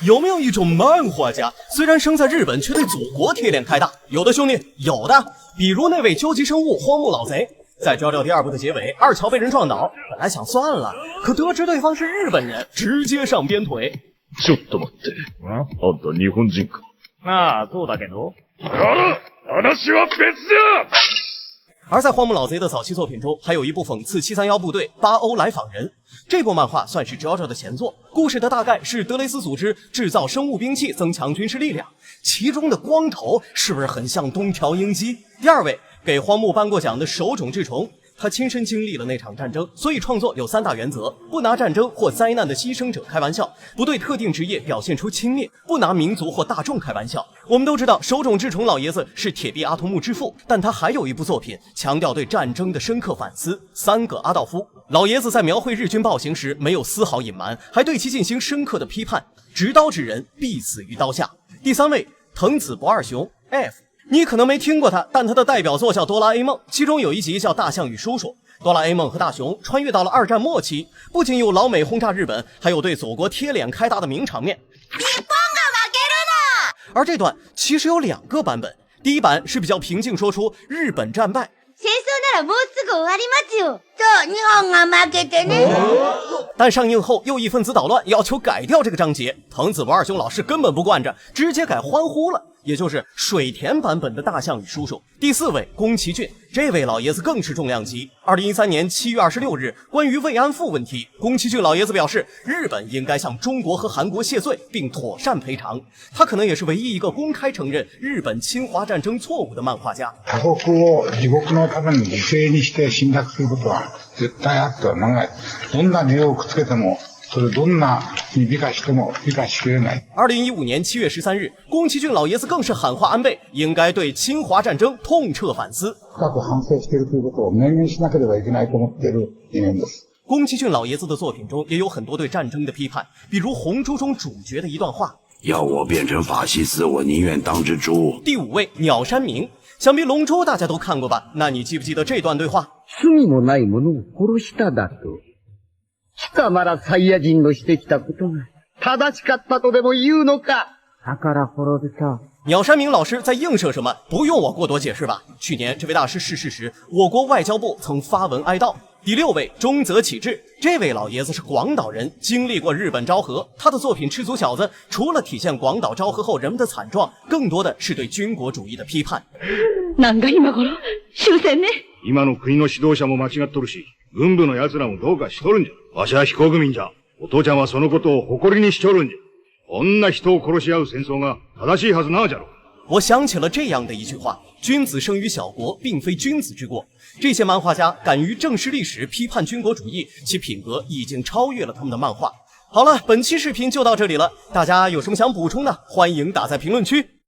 有没有一种漫画家，虽然生在日本，却对祖国铁脸开大？有的兄弟，有的，比如那位究极生物荒木老贼。在《JoJo》第2部的结尾，二乔被人撞倒，本来想算了，可得知对方是日本人，直接上鞭腿。ちょっと待って。あんた日本人か？ああ、そうだけど。話は別だ。而在荒木老贼的早期作品中，还有一部讽刺731部队八欧来访人。这部漫画算是 JoJo 的前作，故事的大概是德雷斯组织制造生物兵器，增强军事力量。其中的光头是不是很像东条英机？第二位给荒木颁过奖的手冢治虫，他亲身经历了那场战争，所以创作有3大原则：不拿战争或灾难的牺牲者开玩笑，不对特定职业表现出轻蔑，不拿民族或大众开玩笑。我们都知道手冢治虫老爷子是铁臂阿童木之父，但他还有一部作品强调对战争的深刻反思，《三个阿道夫》。老爷子在描绘日军暴行时没有丝毫隐瞒，还对其进行深刻的批判，执刀之人必死于刀下。第3位藤子不二雄 F， 你可能没听过他，但他的代表作叫《哆啦 A 梦》，其中有一集叫《大象与叔叔》。哆啦 A 梦和大雄穿越到了2战末期，不仅有老美轰炸日本，还有对祖国贴脸开大的名场面。而这段其实有2个版本，第一版是比较平静，说出日本战败。戦争ならもうすぐ終わりますよ。そう、日本が負けてね。但上映后又一分子捣乱，要求改掉这个章节。藤子不二雄老师根本不惯着，直接改欢呼了，也就是水田版本的大象与叔叔。第4位宫崎骏，这位老爷子更是重量级。2013年7月26日，关于慰安妇问题，宫崎骏老爷子表示，日本应该向中国和韩国谢罪，并妥善赔偿。他可能也是唯一一个公开承认日本侵华战争错误的漫画家。他国を自国のために犠牲にして侵略することは絶対あってはならない。どんな理由をくっつけても。それどんなに美化しても美化しきれない。2015年7月13日，宫崎骏老爷子更是喊话安倍，应该对侵华战争痛彻反思。深く反省しているということを明言しなければいけないと思っている人間です。宫崎骏老爷子的作品中也有很多对战争的批判，比如《红猪》中主角的一段话：要我变成法西斯，我宁愿当只猪。第5位鸟山明，想必《龙珠》大家都看过吧？那你记不记得这段对话？罪もない者を殺しただと。貴様らサイヤ人のしてきたことが正しかったとでも言うのか。だから滅びた。鸟山明老师在映射什么？不用我过多解释吧。去年这位大师逝世时，我国外交部曾发文哀悼。第6位中泽启志，这位老爷子是广岛人，经历过日本昭和。他的作品《赤足小子》除了体现广岛昭和后人们的惨状，更多的是对军国主义的批判。なんか今頃終戦ね。今の国の指導者も間違っとるし、軍部の奴らもどうかしとるんじゃ。わしは非国民じゃ。お父ちゃんはそのことを誇りにしとるんじゃ。こんな人を殺し合う戦争が正しいはずなのじゃろ。我想起了这样的一句话：君子生于小国，并非君子之过。这些漫画家敢于正视历史，批判军国主义，其品格已经超越了他们的漫画。好了，本期视频就到这里了，大家有什么想补充的，欢迎打在评论区。